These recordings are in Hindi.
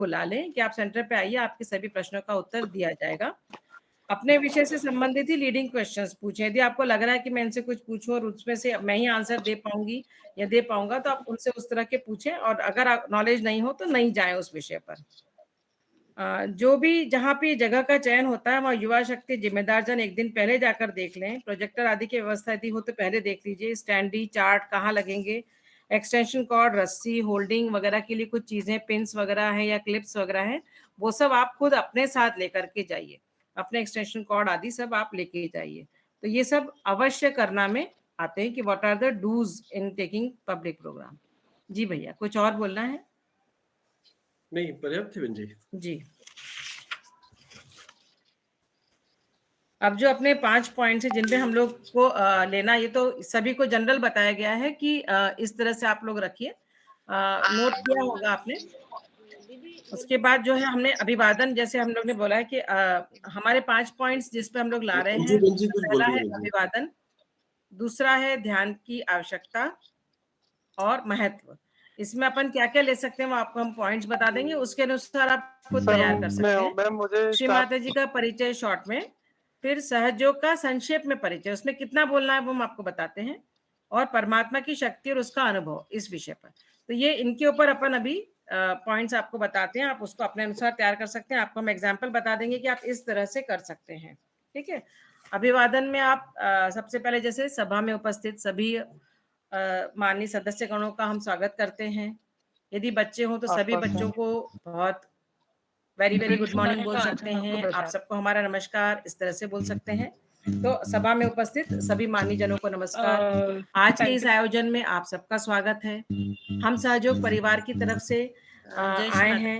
बुला लें कि आप सेंटर पे आइए, आपके सभी प्रश्नों का उत्तर दिया जाएगा। अपने विषय से संबंधित ही लीडिंग क्वेश्चंस पूछें। यदि आपको लग रहा है कि मैं इनसे कुछ पूछूं और उसमें से मैं ही आंसर दे पाऊंगी या दे पाऊंगा, तो आप उनसे उस तरह के पूछें, और अगर नॉलेज नहीं हो तो नहीं जाएं उस विषय पर। जो भी जहाँ पे जगह का चयन होता है वहाँ युवा शक्ति जिम्मेदार जन एक दिन पहले जाकर देख लें। प्रोजेक्टर आदि की व्यवस्था यदि हो तो पहले देख लीजिए। स्टैंडी चार्ट कहाँ लगेंगे, एक्सटेंशन कॉर्ड, रस्सी, होल्डिंग वगैरह के लिए कुछ चीजें, पिंस वगैरह हैं या क्लिप्स वगैरह हैं, वो सब आप खुद अपने साथ लेकर के जाइए। अपने एक्सटेंशन कॉर्ड आदि सब आप लेके जाइए। तो ये सब अवश्य करना में आते हैं कि what are the dos in taking public program. जी भैया, कुछ और बोलना है? नहीं, पर्याप्त है बहन जी। जी, अब जो अपने 5 पॉइंट्स हैं जिन पे हम लोग को लेना, ये तो सभी को जनरल बताया गया है कि इस तरह से आप लोग रखिए। नोट किया होगा आपने। उसके बाद जो है हमने अभिवादन, जैसे हम लोग ने बोला है कि हमारे 5 पॉइंट्स जिस पे हम लोग ला रहे बहन हैं, जी कुछ बोल पहला रही है है बहन जी। अभिवादन, दूसरा है ध्यान की आवश्यकता और महत्व। इसमें अपन क्या क्या ले सकते हैं वो आपको हम पॉइंट्स बता देंगे, उसके अनुसार आप खुद तैयार कर सकते हैं। मैम मुझे श्री माता जी का परिचय शॉर्ट में, फिर सहयोग का संक्षेप में परिचय, उसमें कितना बोलना है वो हम आपको बताते हैं, और परमात्मा की शक्ति और उसका अनुभव इस विषय पर। तो ये इनके ऊपर अपन अभी पॉइंट्स आपको बताते हैं, आप उसको अपने अनुसार तैयार कर सकते हैं। आपको हम एग्जाम्पल बता देंगे कि आप इस तरह से कर सकते हैं। ठीक है। अभिवादन में आप सबसे पहले जैसे सभा में उपस्थित सभी माननीय सदस्य गणों का हम स्वागत करते हैं। यदि बच्चे हों तो सभी बच्चों को बहुत वेरी वेरी गुड मॉर्निंग बोल सकते हैं। आप सबको हमारा नमस्कार इस तरह से बोल सकते हैं। तो सभा में उपस्थित सभी माननीय जनों को नमस्कार। आज के इस आयोजन में आप सबका स्वागत है। हम सहयोग परिवार की तरफ से आए हैं।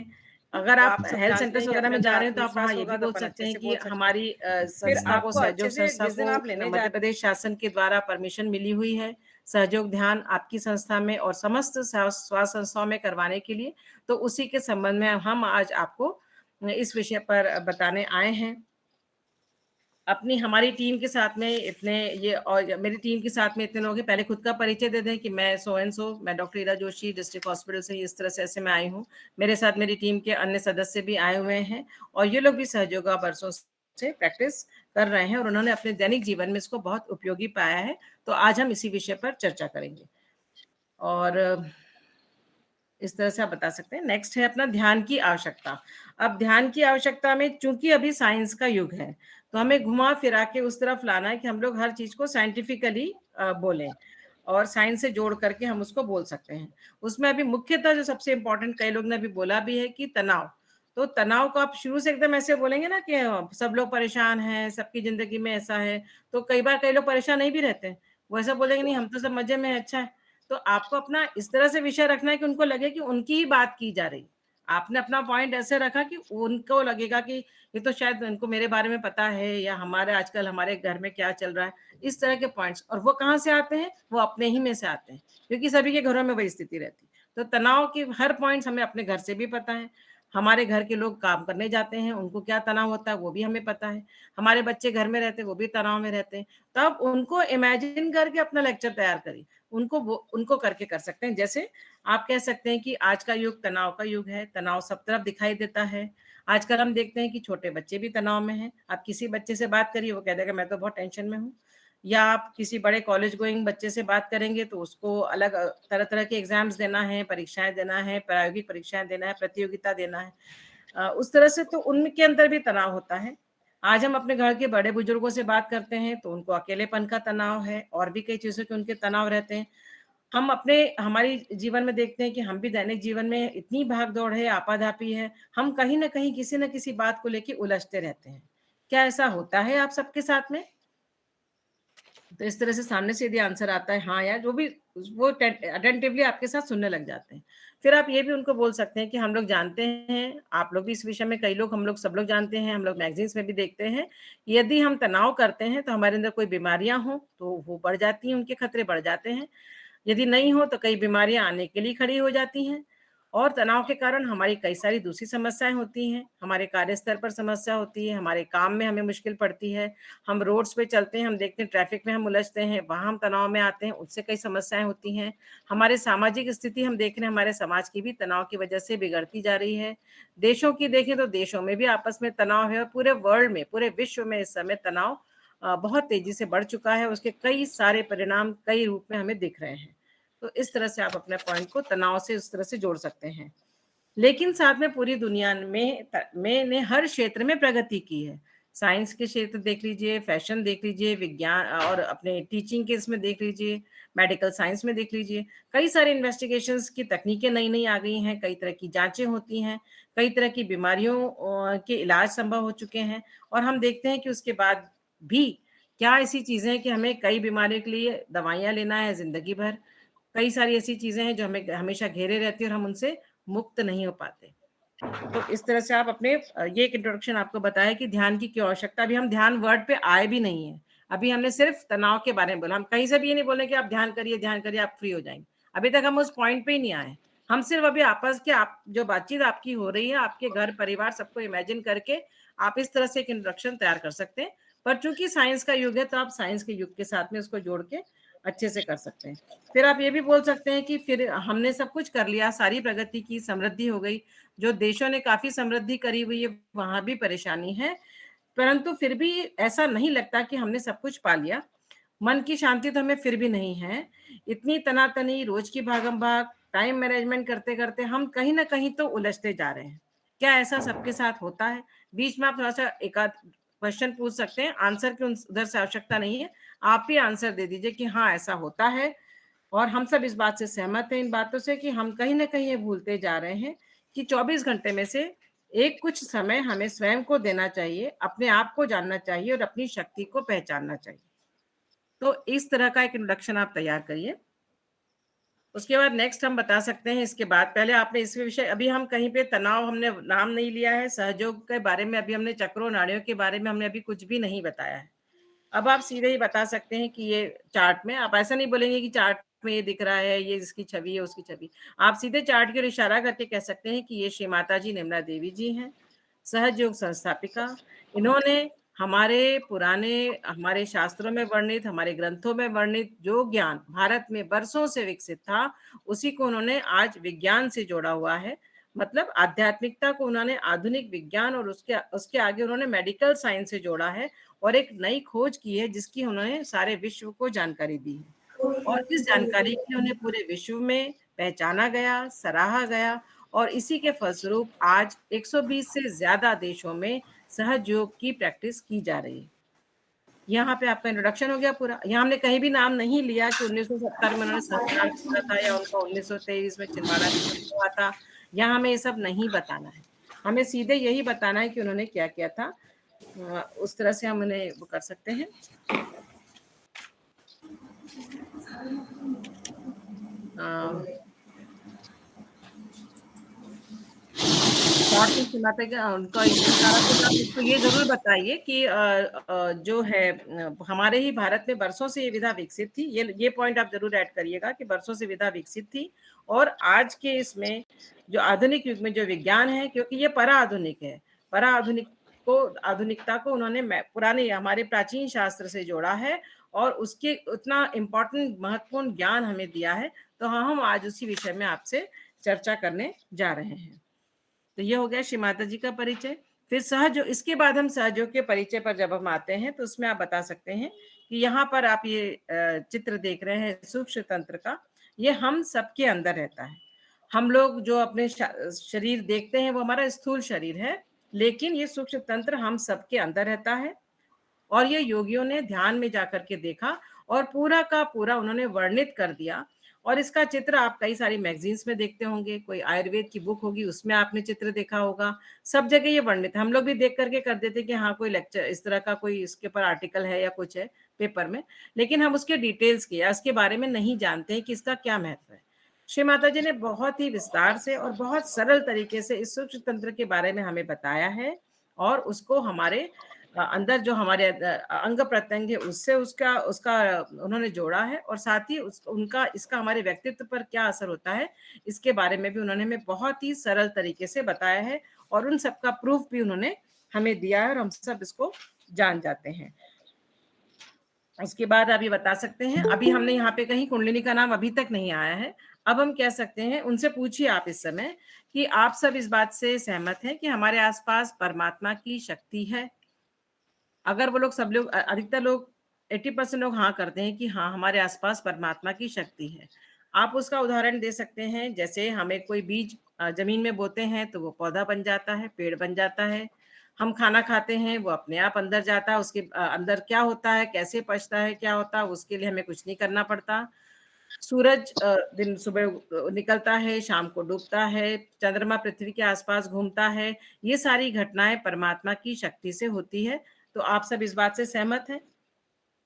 अगर आप हेल्थ सेंटर्स वगैरह में जा रहे हैं तो आप वहाँ ये भी बोल सकते हैं कि हमारी संस्था को, सहयोग संस्था को मध्य प्रदेश शासन के द्वारा परमिशन मिली हुई है सहयोग ध्यान आपकी संस्था में और समस्त स्वास्थ्य संस्थाओं में करवाने के लिए। तो उसी के संबंध में हम आज आपको इस विषय पर बताने आए हैं। अपनी हमारी टीम के साथ में इतने ये, और मेरी टीम के साथ में इतने लोग हैं। पहले खुद का परिचय दे दें कि मैं सो एंड सो, मैं doctor Ira Joshi district hospital से इस तरह से ऐसे मैं आई हूँ। मेरे साथ मेरी टीम के अन्य सदस्य भी आए हुए हैं और ये लोग भी सहयोगा वर्षों से प्रैक्टिस कर रहे हैं और उन्होंने अपने दैनिक जीवन में इसको बहुत उपयोगी पाया है। तो आज हम इसी विषय पर चर्चा करेंगे और इस तरह से आप बता सकते हैं। नेक्स्ट है अपना ध्यान की आवश्यकता। अब ध्यान की आवश्यकता में चूंकि अभी साइंस का युग है तो हमें घुमा फिरा के उस तरफ लाना है कि हम लोग हर चीज को साइंटिफिकली बोलें और साइंस से जोड़ करके हम उसको बोल सकते हैं। उसमें अभी मुख्यतः जो सबसे इम्पोर्टेंट, कई लोग ने अभी बोला भी है कि तनाव। तो तनाव को आप शुरू से एकदम ऐसे बोलेंगे ना कि सब लोग परेशान हैं, सबकी जिंदगी में ऐसा है, तो कई बार कई लोग परेशान नहीं भी रहते हैं। वो ऐसा बोलेंगे नहीं हम तो सब मजे में हैं, अच्छा है। तो आपको अपना इस तरह से विषय रखना है कि उनको लगे कि उनकी ही बात की जा रही। आपने अपना पॉइंट ऐसे रखा कि उनको लगेगा कि ये तो शायद उनको मेरे बारे में पता है या हमारे आजकल हमारे घर में क्या चल रहा है, इस तरह के पॉइंट्स। और वो कहाँ से आते हैं? वो अपने ही में से आते हैं क्योंकि सभी के घरों में वही स्थिति रहती है। तो तनाव की हर पॉइंट्स हमें अपने घर से भी पता है। हमारे घर के लोग काम करने जाते हैं, उनको क्या तनाव होता है वो भी हमें पता है। हमारे बच्चे घर में रहते हैं, वो भी तनाव में रहते हैं। तब उनको इमेजिन करके अपना लेक्चर तैयार करिए। उनको करके कर सकते हैं। जैसे आप कह सकते हैं कि आज का युग तनाव का युग है, तनाव सब तरफ दिखाई देता है। आजकल हम देखते हैं कि छोटे बच्चे भी तनाव में हैं। आप किसी बच्चे से बात करिए, वो कह देगा मैं तो बहुत टेंशन में हूँ। या आप किसी बड़े कॉलेज गोइंग बच्चे से बात करेंगे तो उसको अलग तरह तरह के एग्जाम्स देना है, परीक्षाएं देना है, प्रायोगिक परीक्षाएं देना है, प्रतियोगिता देना है। उस तरह से तो उनके अंदर भी तनाव होता है। आज हम अपने घर के बड़े बुजुर्गों से बात करते हैं तो उनको अकेलेपन का तनाव है और भी कई चीजों के उनके तनाव रहते हैं। हम अपने हमारी जीवन में देखते हैं कि हम भी दैनिक जीवन में इतनी भाग दौड़ है, आपाधापी है, हम कहीं ना कहीं किसी न किसी बात को लेकर उलझते रहते हैं। क्या ऐसा होता है आप सबके साथ में? तो इस तरह से सामने से यदि आंसर आता है हाँ यार, जो भी वो अटेंटिवली आपके साथ सुनने लग जाते हैं। फिर आप ये भी उनको बोल सकते हैं कि हम लोग जानते हैं, आप लोग भी इस विषय में, कई लोग हम लोग सब लोग जानते हैं, हम लोग मैगजीन्स में भी देखते हैं, यदि हम तनाव करते हैं तो हमारे अंदर कोई बीमारियां हो तो वो बढ़ जाती हैं, उनके खतरे बढ़ जाते हैं। यदि नहीं हो तो कई बीमारियां आने के लिए खड़ी हो जाती हैं। और तनाव के कारण हमारी कई सारी दूसरी समस्याएँ होती हैं, हमारे कार्यस्थल पर समस्या होती है, हमारे काम में हमें मुश्किल पड़ती है, हम रोड्स पे चलते हैं, हम देखते हैं ट्रैफ़िक में हम उलझते हैं, वहाँ हम तनाव में आते हैं, उससे कई समस्याएँ होती हैं। हमारी सामाजिक स्थिति हम देख रहे हैं, हमारे समाज की भी तनाव की वजह से बिगड़ती जा रही है। देशों की देखें तो देशों में भी आपस में तनाव है और पूरे वर्ल्ड में, पूरे विश्व में इस समय तनाव बहुत तेज़ी से बढ़ चुका है, उसके कई सारे परिणाम कई रूप में हमें दिख रहे हैं। तो इस तरह से आप अपने पॉइंट को तनाव से इस तरह से जोड़ सकते हैं। लेकिन साथ में पूरी दुनिया में ने हर क्षेत्र में प्रगति की है। साइंस के क्षेत्र देख लीजिए, फैशन देख लीजिए, विज्ञान और अपने टीचिंग के इसमें देख लीजिए, मेडिकल साइंस में देख लीजिए। कई सारे इन्वेस्टिगेशंस की तकनीकें नई-नई आ गई हैं, कई तरह की जाँचें होती हैं, कई तरह की बीमारियों के इलाज संभव हो चुके हैं और हम देखते हैं कि उसके बाद भी क्या ऐसी चीज़ें हैं कि हमें कई बीमारियों के लिए दवाइयाँ लेना है ज़िंदगी भर। कई सारी ऐसी चीज़ें हैं जो हमें हमेशा घेरे रहती हैं और हम उनसे मुक्त नहीं हो पाते। तो इस तरह से आप अपने ये एक इंट्रोडक्शन आपको बताया कि ध्यान की क्यों आवश्यकता अभी हम ध्यान वर्ड पे आए भी नहीं हैं। अभी हमने सिर्फ़ तनाव के बारे में बोला। हम कहीं से भी ये नहीं बोले कि आप ध्यान करिए, आप फ्री हो जाएँगे। अभी तक हम उस पॉइंट पे ही नहीं आए। हम सिर्फ़ अभी आपस के आप जो बातचीत आपकी हो रही है, आपके घर परिवार सबको इमेजिन करके आप इस तरह से एक इंट्रोडक्शन तैयार कर सकते हैं। पर चूँकि साइंस का युग है, तो आप साइंस के युग के साथ में उसको जोड़ के अच्छे से कर सकते हैं। फिर आप ये भी बोल सकते हैं कि फिर हमने सब कुछ कर लिया, सारी प्रगति की, समृद्धि हो गई। जो देशों ने काफ़ी समृद्धि करी हुई है, वहाँ भी परेशानी है, परंतु फिर भी ऐसा नहीं लगता कि हमने सब कुछ पा लिया। मन की शांति तो हमें फिर भी नहीं है। इतनी तना-तनी, रोज़ की भागम-भाग, टाइम मैनेजमेंट करते-करते हम कहीं न कहीं तो उलझते जा रहे हैं। क्या ऐसा सबके साथ होता है? बीच में आप थोड़ा-सा एकाध क्वेश्चन पूछ सकते हैं, आंसर की उधर से आवश्यकता नहीं है। आप ही आंसर दे दीजिए कि हाँ, ऐसा होता है और हम सब इस बात से सहमत हैं इन बातों से कि हम कहीं न कहीं ये भूलते जा रहे हैं कि 24 घंटे में से एक कुछ समय हमें स्वयं को देना चाहिए, अपने आप को जानना चाहिए और अपनी शक्ति को पहचानना चाहिए। तो इस तरह का एक इंट्रोडक्शन आप तैयार करिए। उसके बाद नेक्स्ट हम बता सकते हैं इसके बाद पहले आपने इस विषय अभी हम कहीं पे तनाव हमने नाम नहीं लिया है, सहयोग के बारे में अभी हमने चक्रों, नाड़ियों के बारे में हमने अभी कुछ भी नहीं बताया है। अब आप सीधे ही बता सकते हैं कि ये चार्ट में आप ऐसा नहीं बोलेंगे कि चार्ट में ये दिख रहा है, ये इसकी छवि है, उसकी छवि। आप सीधे चार्ट की ओर इशारा करके कह सकते हैं कि ये श्री माताजी निर्मला देवी जी हैं, सहज योग संस्थापिका। इन्होंने हमारे शास्त्रों में वर्णित, हमारे ग्रंथों में वर्णित जो ज्ञान भारत में बरसों से विकसित था, उसी को उन्होंने आज विज्ञान से जोड़ा हुआ है। मतलब आध्यात्मिकता को उन्होंने आधुनिक विज्ञान और उसके उसके आगे उन्होंने मेडिकल साइंस से जोड़ा है और एक नई खोज की है जिसकी उन्होंने सारे विश्व को जानकारी दी है। और इस जानकारी के लिए उन्हें पूरे विश्व में पहचाना गया, सराहा गया और इसी के फलस्वरूप आज 120 से ज़्यादा देशों में सहज योग की प्रैक्टिस की जा रही है। यहाँ पे आपका इंट्रोडक्शन हो गया पूरा। यहाँ हमने कहीं भी नाम नहीं लिया कि 1970 में उन्होंने सहस्त्रार्थ खोला था या उनका 1923 में छिंदवाड़ा दिवस हुआ था। यहाँ हमें ये सब नहीं बताना है। हमें सीधे यही बताना है कि उन्होंने क्या किया था। उस तरह से हम उन्हें वो कर सकते हैं। शॉर्ट में सुनाते क्या उनका आप उसको ये ज़रूर बताइए कि जो है हमारे ही भारत में बरसों से ये विधा विकसित थी। ये पॉइंट आप ज़रूर ऐड करिएगा कि बरसों से विधा विकसित थी और आज के इसमें जो आधुनिक युग में जो विज्ञान है क्योंकि ये परा-आधुनिक है। परा-आधुनिक को आधुनिकता को उन्होंने पुराने हमारे प्राचीन शास्त्र से जोड़ा है और उसके उतना इम्पोर्टेंट महत्वपूर्ण ज्ञान हमें दिया है। तो हाँ, हम आज उसी विषय में आपसे चर्चा करने जा रहे हैं। तो ये हो गया श्री माता जी का परिचय। फिर सहज इसके बाद हम सहयोग के परिचय पर जब हम आते हैं तो उसमें आप बता सकते हैं कि यहाँ पर आप ये चित्र देख रहे हैं सूक्ष्म तंत्र का, ये हम सबके अंदर रहता है। हम लोग जो अपने शरीर देखते हैं वो हमारा स्थूल शरीर है, लेकिन ये सूक्ष्म तंत्र हम सबके अंदर रहता है और ये योगियों ने ध्यान में जाकर के देखा और पूरा का पूरा उन्होंने वर्णित कर दिया और इसका चित्र आप कई सारी मैगजीन्स में देखते होंगे, कोई आयुर्वेद की बुक होगी उसमें आपने चित्र देखा होगा, सब जगह ये वर्णित है। हम लोग भी देख करके कर देते कि हाँ, कोई लेक्चर इस तरह का कोई इसके ऊपर आर्टिकल है या कुछ है पेपर में, लेकिन हम उसके डिटेल्स की या उसके बारे में नहीं जानते हैं कि इसका क्या महत्व है। श्री माता जी ने बहुत ही विस्तार से और बहुत सरल तरीके से इस सूक्ष्म तंत्र के बारे में हमें बताया है और उसको हमारे अंदर जो हमारे अंग प्रत्यंग है उससे उसका उसका उन्होंने जोड़ा है, और साथ ही उनका इसका हमारे व्यक्तित्व पर क्या असर होता है इसके बारे में भी उन्होंने हमें बहुत ही सरल तरीके से बताया है, और उन सबका प्रूफ भी उन्होंने हमें दिया है और हम सब इसको जान जाते हैं। उसके बाद आप ये बता सकते हैं, अभी हमने यहाँ पे कहीं कुंडलिनी का नाम अभी तक नहीं आया है, अब हम कह सकते हैं, उनसे पूछिए आप इस समय कि आप सब इस बात से सहमत हैं कि हमारे आसपास परमात्मा की शक्ति है? अगर वो लोग सब लोग अधिकतर लोग 80% लोग हाँ करते हैं कि हाँ, हमारे आसपास परमात्मा की शक्ति है। आप उसका उदाहरण दे सकते हैं, जैसे हमें कोई बीज जमीन में बोते हैं तो वो पौधा बन जाता है, पेड़ बन जाता है। हम खाना खाते हैं, वो अपने आप अंदर जाता है, उसके अंदर क्या होता है, कैसे पचता है, क्या होता है, उसके लिए हमें कुछ नहीं करना पड़ता। सूरज दिन सुबह निकलता है, शाम को डूबता है, चंद्रमा पृथ्वी के आसपास घूमता है, ये सारी घटनाएं परमात्मा की शक्ति से होती है। तो आप सब इस बात से सहमत हैं?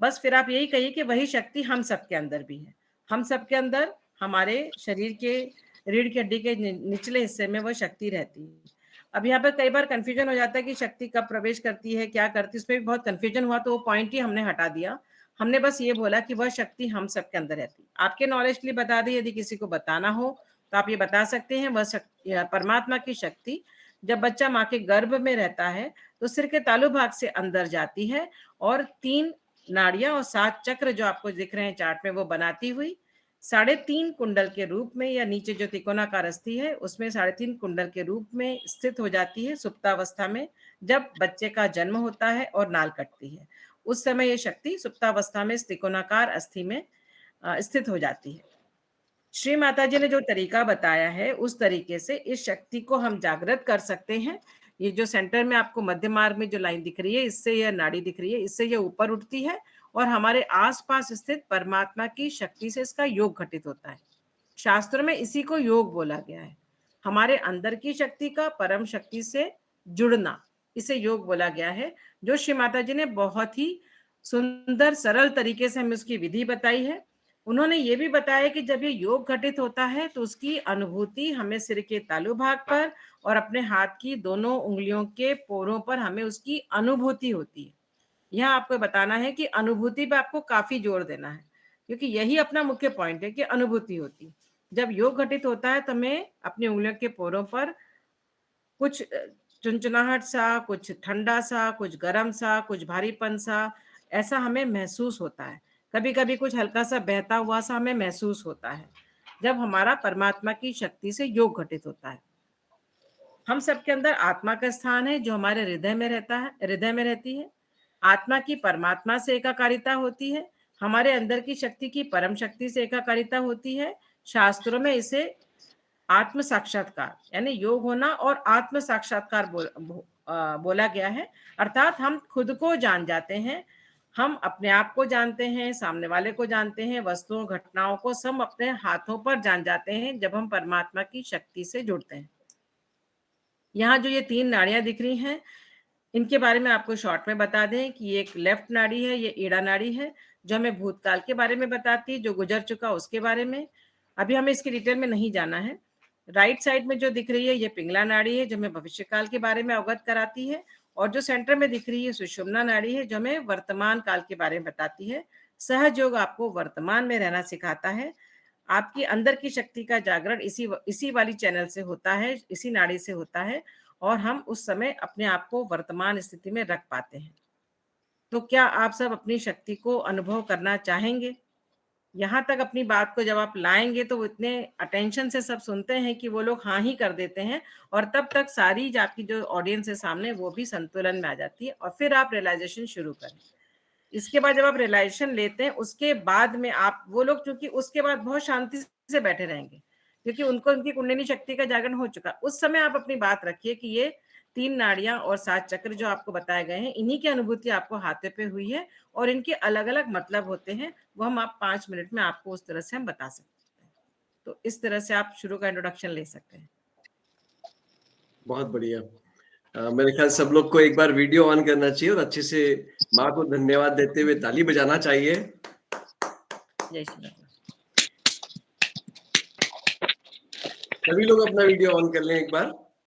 बस फिर आप यही कहिए कि वही शक्ति हम सबके अंदर भी है। हम सबके अंदर हमारे शरीर के रीढ़ की हड्डी के निचले हिस्से में वो शक्ति रहती है। अब यहाँ पे कई बार कन्फ्यूजन हो जाता है कि शक्ति कब प्रवेश करती है, क्या करती है, उसमें भी बहुत कन्फ्यूजन हुआ, तो वो पॉइंट ही हमने हटा दिया। हमने बस ये बोला कि वह शक्ति हम सबके अंदर रहती है। आपके नॉलेज के लिए बता दें, यदि किसी को बताना हो तो आप ये बता सकते हैं, वह परमात्मा की शक्ति जब बच्चा माँ के गर्भ में रहता है तो सिर के तालु भाग से अंदर जाती है, और 3 नाड़ियां और 7 चक्र जो आपको दिख रहे हैं चार्ट में वो बनाती हुई 3.5 कुंडल के रूप में, या नीचे जो त्रिकोणाकार अस्थि है उसमें 3.5 कुंडल के रूप में स्थित हो जाती है सुप्तावस्था में। जब बच्चे का जन्म होता है और नाल कटती है, उस समय ये शक्ति सुप्तावस्था में त्रिकोणाकार अस्थि में स्थित हो जाती है। श्री माता जी ने जो तरीका बताया है उस तरीके से इस शक्ति को हम जागृत कर सकते हैं। ये जो सेंटर में आपको मध्य मार्ग में जो लाइन दिख रही है, इससे यह नाड़ी दिख रही है, इससे यह ऊपर उठती है और हमारे आसपास स्थित परमात्मा की शक्ति से इसका योग घटित होता है। शास्त्रों में इसी को योग बोला गया है। हमारे अंदर की शक्ति का परम शक्ति से जुड़ना, इसे योग बोला गया है, जो श्री माता जी ने बहुत ही सुंदर सरल तरीके से हमें उसकी विधि बताई है। उन्होंने ये भी बताया कि जब ये योग घटित होता है तो उसकी अनुभूति हमें सिर के तालु भाग पर और अपने हाथ की दोनों उंगलियों के पोरों पर हमें उसकी अनुभूति होती है। यहाँ आपको बताना है कि अनुभूति पे आपको काफी जोर देना है, क्योंकि यही अपना मुख्य पॉइंट है कि अनुभूति होती है। जब योग घटित होता है तो हमें अपनी उंगलियों के पोरों पर कुछ चुनचुनाहट सा, कुछ ठंडा सा, कुछ गर्म सा, कुछ भारीपन सा, ऐसा हमें महसूस होता है। कभी-कभी कुछ हल्का सा बहता हुआ सा हमें महसूस होता है, जब हमारा परमात्मा की शक्ति से योग घटित होता है। हम सबके अंदर आत्मा का स्थान है जो हमारे हृदय में रहता है, हृदय में रहती है। आत्मा की परमात्मा से एकाकारिता होती है, हमारे अंदर की शक्ति की परम शक्ति से एकाकारिता होती है। शास्त्रों में इसे आत्म साक्षात्कार यानी योग होना और आत्म साक्षात्कार बोला गया है। अर्थात हम खुद को जान जाते हैं, हम अपने आप को जानते हैं, सामने वाले को जानते हैं, वस्तुओं घटनाओं को सब अपने हाथों पर जान जाते हैं जब हम परमात्मा की शक्ति से जुड़ते हैं। यहाँ जो ये 3 नाड़ियां दिख रही हैं, इनके बारे में आपको शॉर्ट में बता दें कि ये एक लेफ्ट नाड़ी है, ये ईड़ा नाड़ी है, जो हमें भूतकाल के बारे में बताती है, जो गुजर चुका उसके बारे में। अभी हमें इसकी डिटेल में नहीं जाना है। राइट साइड में जो दिख रही है ये पिंगला नाड़ी है, जो हमें भविष्य काल के बारे में अवगत कराती है, और जो सेंटर में दिख रही है सुषुम्ना नाड़ी है, जो हमें वर्तमान काल के बारे में बताती है। सहज योग आपको वर्तमान में रहना सिखाता है। आपकी अंदर की शक्ति का जागरण इसी वाली चैनल से होता है, इसी नाड़ी से होता है, और हम उस समय अपने आप को वर्तमान स्थिति में रख पाते हैं। तो क्या आप सब अपनी शक्ति को अनुभव करना चाहेंगे? यहाँ तक अपनी बात को जब आप लाएंगे तो वो इतने अटेंशन से सब सुनते हैं कि वो लोग हाँ ही कर देते हैं, और तब तक सारी आपकी जो ऑडियंस है सामने वो भी संतुलन में आ जाती है, और फिर आप रियलाइजेशन शुरू करें। इसके बाद जब आप रियलाइजेशन लेते हैं उसके बाद में आप वो लोग क्योंकि उसके बाद बहुत शांति से बैठे रहेंगे, क्योंकि उनको उनकी कुंडलिनी शक्ति का जागरण हो चुका। उस समय आप अपनी बात रखिए कि ये 3 नाड़ियां और 7 चक्र जो आपको बताए गए हैं, इन्हीं की अनुभूति आपको हाथे पे हुई है, और इनके अलग अलग मतलब होते हैं, वो हम आप 5 मिनट में आपको उस तरह से हम बता सकते हैं। तो इस तरह से आप शुरू का इंट्रोडक्शन ले सकते हैं। बहुत बढ़िया। मेरे ख्याल सब लोग को एक बार वीडियो ऑन करना चाहिए और अच्छे से माँ को धन्यवाद देते हुए ताली बजाना चाहिए। जय श्री राम। सभी लोग अपना वीडियो ऑन कर लें एक बार।